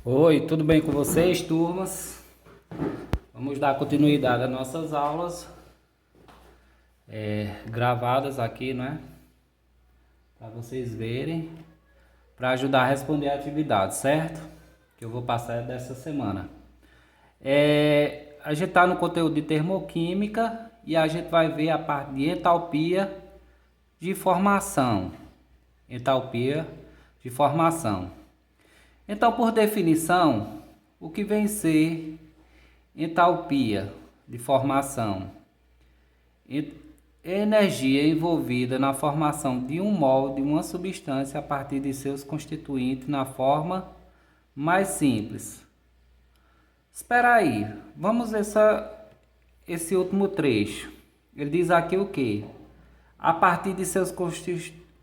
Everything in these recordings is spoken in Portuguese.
Oi, tudo bem com vocês, turmas? Vamos dar continuidade às nossas aulas gravadas aqui, né? Para vocês verem, para ajudar a responder a atividade, certo? Que eu vou passar dessa semana. A gente está no conteúdo de termoquímica e a gente vai ver a parte de entalpia de formação. Entalpia de formação. Então, por definição, o que vem ser entalpia de formação? Energia envolvida na formação de um molde de uma substância a partir de seus constituintes na forma mais simples. Espera aí, vamos ver esse último trecho. Ele diz aqui o que? A partir de seus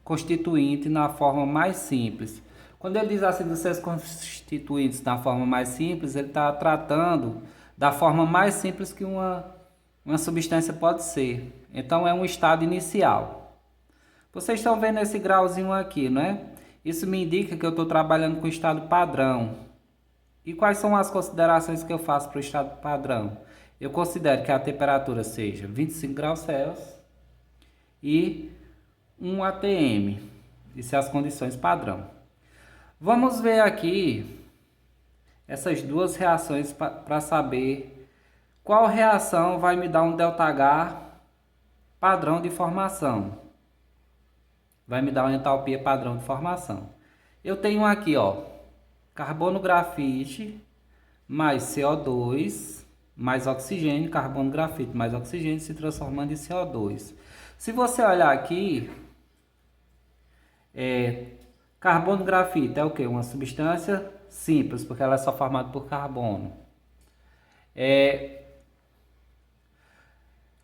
constituintes na forma mais simples. Quando ele diz assim dos seus constituintes na forma mais simples, ele está tratando da forma mais simples que uma substância pode ser. Então é um estado inicial. Vocês estão vendo esse grauzinho aqui, não é? Isso me indica que eu estou trabalhando com o estado padrão. E quais são as considerações que eu faço para o estado padrão? Eu considero que a temperatura seja 25 graus Celsius e 1 atm. Isso é as condições padrão. Vamos ver aqui essas duas reações para saber qual reação vai me dar um ΔH padrão de formação. Vai me dar uma entalpia padrão de formação. Eu tenho aqui, ó, carbono grafite mais CO2 mais oxigênio, carbono grafite mais oxigênio se transformando em CO2. Se você olhar aqui, carbono grafite é o que? Uma substância simples, porque ela é só formada por carbono.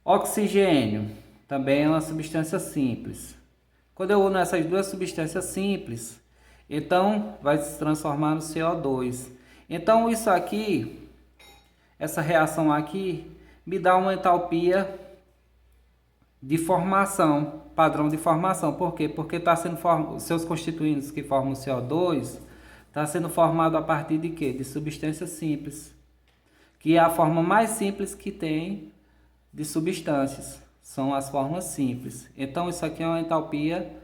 Oxigênio também é uma substância simples. Quando eu uno essas duas substâncias simples, então vai se transformar no CO2. Então isso aqui, essa reação aqui, me dá uma entalpia de formação, padrão de formação. Por quê? Porque está sendo os seus constituintes que formam o CO2 está sendo formado a partir de quê? De substâncias simples, que é a forma mais simples que tem de substâncias. São as formas simples. Então isso aqui é uma entalpia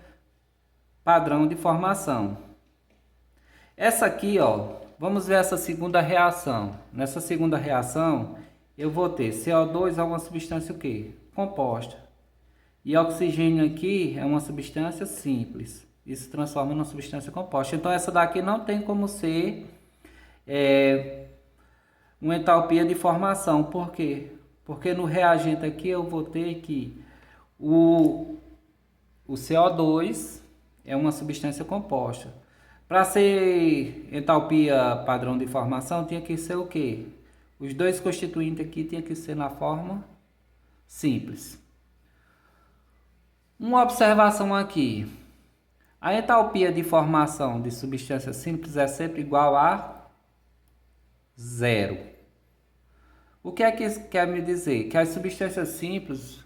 padrão de formação. Essa aqui, ó, vamos ver essa segunda reação. Nessa segunda reação, eu vou ter CO2 é uma substância o quê? Composta. E oxigênio aqui é uma substância simples. Isso se transforma numa substância composta. Então essa daqui não tem como ser uma entalpia de formação. Por quê? Porque no reagente aqui eu vou ter que o CO2 é uma substância composta. Para ser entalpia padrão de formação, tinha que ser o quê? Os dois constituintes aqui tinha que ser na forma simples. Uma observação aqui. A entalpia de formação de substância simples é sempre igual a zero. O que é que isso quer me dizer? Que as substâncias simples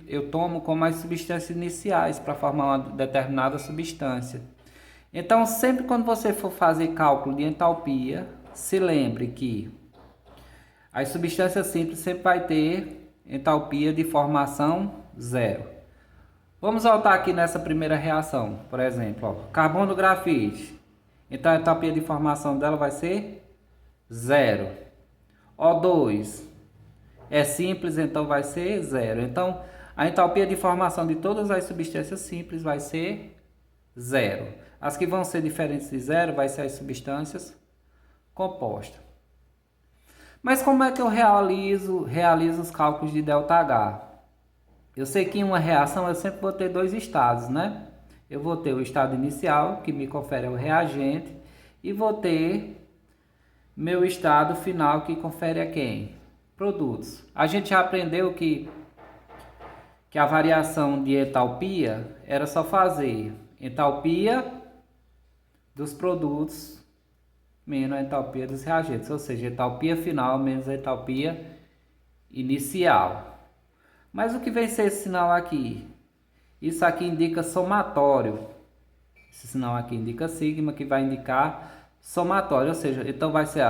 eu tomo como as substâncias iniciais para formar uma determinada substância. Então, sempre quando você for fazer cálculo de entalpia, se lembre que as substâncias simples sempre vai ter entalpia de formação zero. Vamos voltar aqui nessa primeira reação, por exemplo, ó, carbono grafite. Então a entalpia de formação dela vai ser zero. O2 é simples, então vai ser zero. Então a entalpia de formação de todas as substâncias simples vai ser zero. As que vão ser diferentes de zero vai ser as substâncias compostas. Mas como é que eu realizo os cálculos de ΔH? Eu sei que em uma reação eu sempre vou ter dois estados, né? Eu vou ter o estado inicial, que me confere o reagente, e vou ter meu estado final, que confere a quem? Produtos. A gente já aprendeu que a variação de entalpia era só fazer entalpia dos produtos menos a entalpia dos reagentes, ou seja, entalpia final menos a entalpia inicial. Mas o que vem ser esse sinal aqui? Isso aqui indica somatório. Esse sinal aqui indica sigma, que vai indicar somatório, ou seja, então vai ser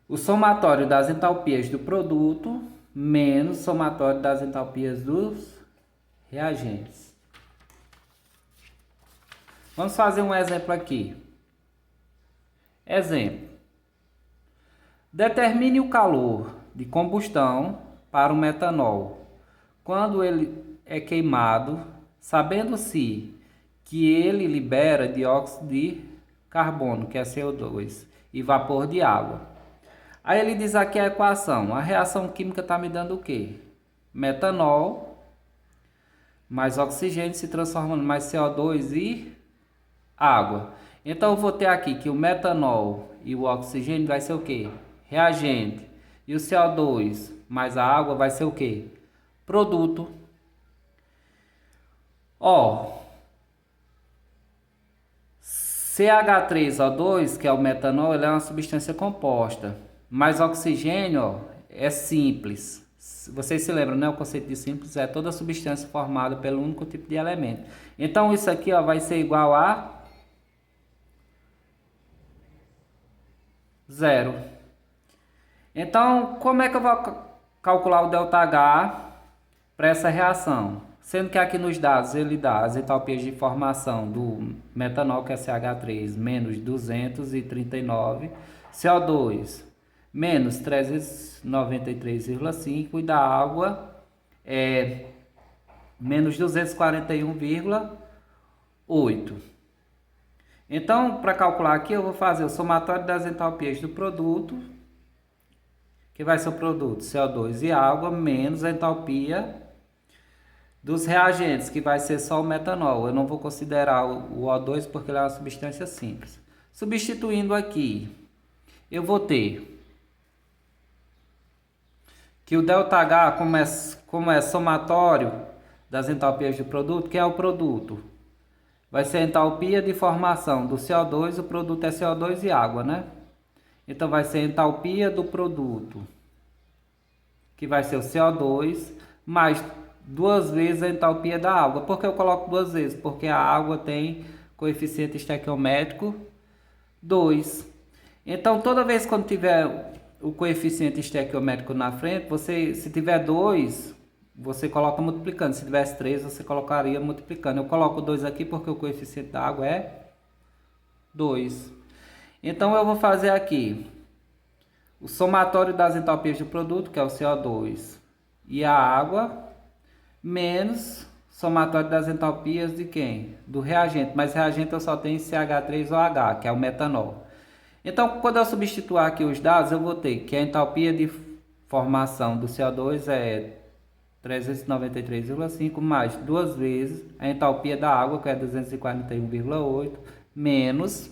o somatório das entalpias do produto menos o somatório das entalpias dos reagentes. Vamos fazer um exemplo aqui. Exemplo. Determine o calor de combustão para o metanol quando ele é queimado, sabendo-se que ele libera dióxido de carbono, que é CO2, e vapor de água. Aí ele diz aqui a equação. A reação química está me dando o quê? Metanol mais oxigênio se transformando mais CO2 e água. Então eu vou ter aqui que o metanol e o oxigênio vai ser o quê? Reagente. E o CO2 mais a água vai ser o quê? Produto. Ó, CH3O2, que é o metanol, ele é uma substância composta. Mas oxigênio, ó, é simples. Vocês se lembram, né? O conceito de simples é toda substância formada pelo único tipo de elemento. Então isso aqui, ó, vai ser igual a zero. Então, como é que eu vou calcular o ΔH para essa reação? Sendo que aqui nos dados ele dá as entalpias de formação do metanol, que é CH3, menos 239, CO2 menos 393,5 e da água é menos 241,8. Então, para calcular aqui, eu vou fazer o somatório das entalpias do produto, que vai ser o produto CO2 e água, menos a entalpia dos reagentes, que vai ser só o metanol. Eu não vou considerar o O2 porque ele é uma substância simples. Substituindo aqui, eu vou ter que o ΔH, como é somatório das entalpias do produto, que é o produto? Vai ser a entalpia de formação do CO2, o produto é CO2 e água, né? Então vai ser a entalpia do produto, que vai ser o CO2, mais duas vezes a entalpia da água. Por que eu coloco duas vezes? Porque a água tem coeficiente estequiométrico 2. Então toda vez quando tiver o coeficiente estequiométrico na frente, se tiver 2, você coloca multiplicando. Se tivesse 3, você colocaria multiplicando. Eu coloco 2 aqui porque o coeficiente da água é 2. Então eu vou fazer aqui o somatório das entalpias do produto, que é o CO2 e a água, menos somatório das entalpias de quem? Do reagente. Mas reagente eu só tenho CH3OH, que é o metanol. Então, quando eu substituir aqui os dados, eu vou ter que a entalpia de formação do CO2 é 393,5 mais duas vezes a entalpia da água, que é 241,8, menos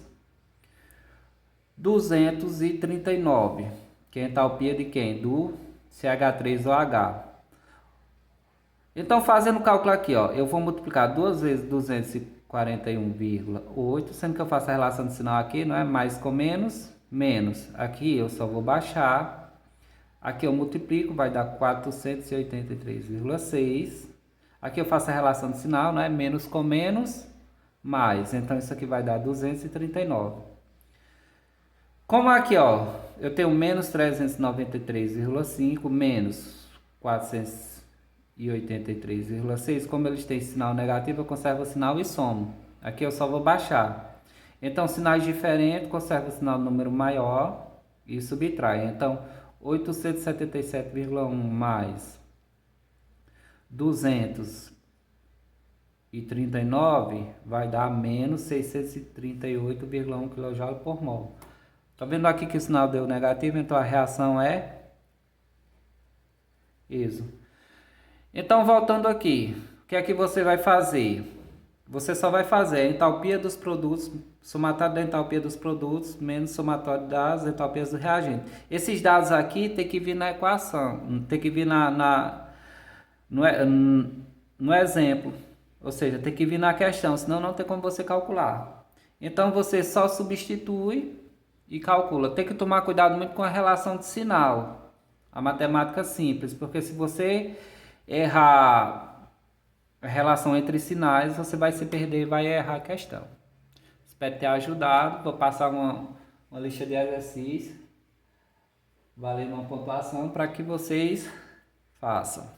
239, que é a entalpia de quem? Do CH3OH. Então, fazendo o cálculo aqui, ó, eu vou multiplicar duas vezes 241,8, sendo que eu faço a relação de sinal aqui, não é? Mais com menos, menos. Aqui eu só vou baixar. Aqui eu multiplico, vai dar 483,6. Aqui eu faço a relação de sinal, não é? Menos com menos, mais. Então, isso aqui vai dar 239. Como aqui, ó, eu tenho menos 393,5, menos 483,6, como eles têm sinal negativo, eu conservo o sinal e somo. Aqui eu só vou baixar. Então, sinais diferentes, conservo o sinal do número maior e subtrai. Então, 877,1 mais 239 vai dar menos 638,1 kJ por mol. Tá vendo aqui que o sinal deu negativo, então a reação é ISO. Então, voltando aqui, o que é que você vai fazer? Você só vai fazer a entalpia dos produtos, somatório da entalpia dos produtos, menos somatório das entalpias do reagente. Esses dados aqui tem que vir na equação, tem que vir no exemplo. Ou seja, tem que vir na questão, senão não tem como você calcular. Então, você só substitui e calcula. Tem que tomar cuidado muito com a relação de sinal. A matemática simples, porque se você errar a relação entre sinais, você vai se perder e vai errar a questão. Espero ter ajudado. Vou passar uma lista de exercícios, valendo uma pontuação para que vocês façam.